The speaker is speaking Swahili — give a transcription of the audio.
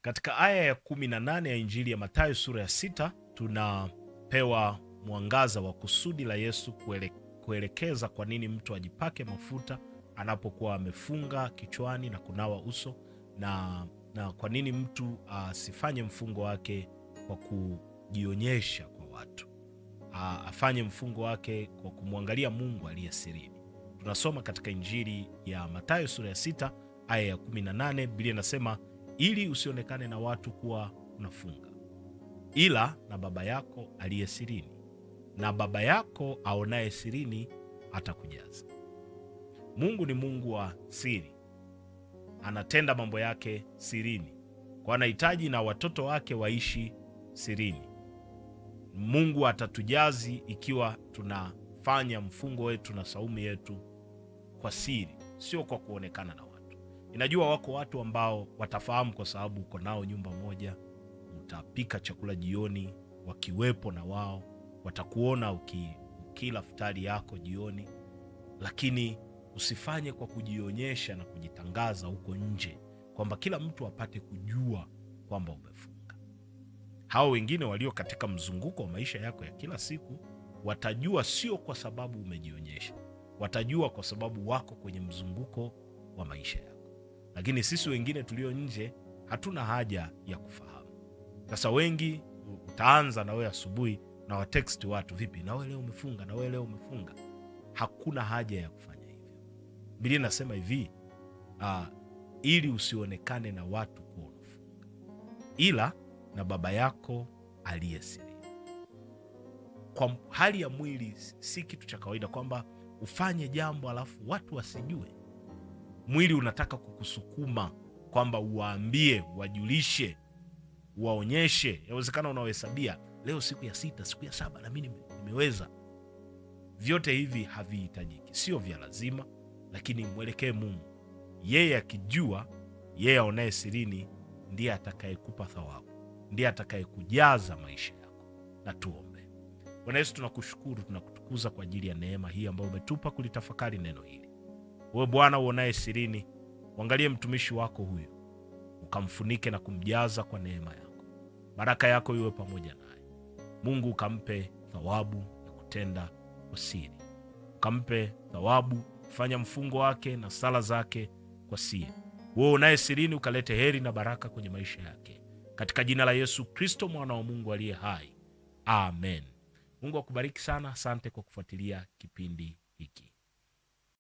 Katika aya ya 18 ya Injili ya Mathayo sura ya 6 tunapewa mwangaza wa kusudi la Yesu kuelekeza kwa nini mtu ajipake mafuta anapokuwa amefunga kichwani na kunawa uso, na kwa nini mtu asifanye mfungo wake kwa kujionyesha kwa watu, afanye mfungo wake kwa kumwangalia Mungu aliye sirini. Tunasoma katika Injili ya Mathayo sura ya 6 aya ya 18, Biblia inasema, ili usionekane na watu kuwa unafunga, ila na Baba yako aliye sirini, na Baba yako aonaye sirini atakujaza. Mungu ni Mungu wa siri, anatenda mambo yake sirini, kwa anahitaji na watoto wake waishi sirini. Mungu atatujazi ikiwa tunafanya mfungo wetu na saumu yetu kwa siri, sio kwa kuonekana na watu. Inajua wako watu ambao watafahamu kwa sababu uko nao nyumba moja, utapika chakula jioni wakiwepo na wao, watakuona ukila futari yako jioni, lakini usifanye kwa kujionyesha na kujitangaza huko nje kwamba kila mtu apate kujua kwamba umefunga. Hao wengine walio katika mzunguko wa maisha yako ya kila siku watajua sio kwa sababu umejionyesha, watajua kwa sababu wako kwenye mzunguko wa maisha yako. Lakini sisi wengine tulio nje hatuna haja ya kufahamu. Sasa wengi utaanza na wewe asubuhi na watext watu, vipi na wewe leo umefunga, na wewe leo umefunga. Hakuna haja ya kufanya hivyo. Biblia inasema hivi, ili usionekane na watu kuwa unafunga, ila na Baba yako aliye sirini. Kwa hali ya mwili si kitu cha kawaida kwamba ufanye jambo alafu watu wasijue. Mwili unataka kukusukuma kwamba uwaambie, wajulishe, waonyeshe. Yawezekana unawahesabia, leo siku ya 6, siku ya 7 na mimi nimeweza. Vyote hivi havihitajiki, sio vya lazima, lakini mwelekee Mungu. Yeye akijua, yeye aonaye sirini ndiye atakayekupa thawabu, ndiye atakayekujaza maisha yako. Na tuombe. Bwana Yesu, tunakushukuru, tunakutukuza kwa ajili ya neema hii ambayo umetupa kulitafakari neno hili. Wewe Bwana uonaye sirini, uangalie mtumishi wako huyu, ukamfunike na kumjaza kwa neema yako. Baraka yako iwe pamoja naye. Mungu ukampe thawabu ya kutenda kwa siri, ukampe thawabu kufanya mfungo wake na sala zake kwa siri. Wewe unaye sirini ukalete heri na baraka kwenye maisha yake, katika jina la Yesu Kristo mwana wa Mungu aliye hai. Amen. Mungu akubariki sana. Asante kwa kufuatilia kipindi hiki.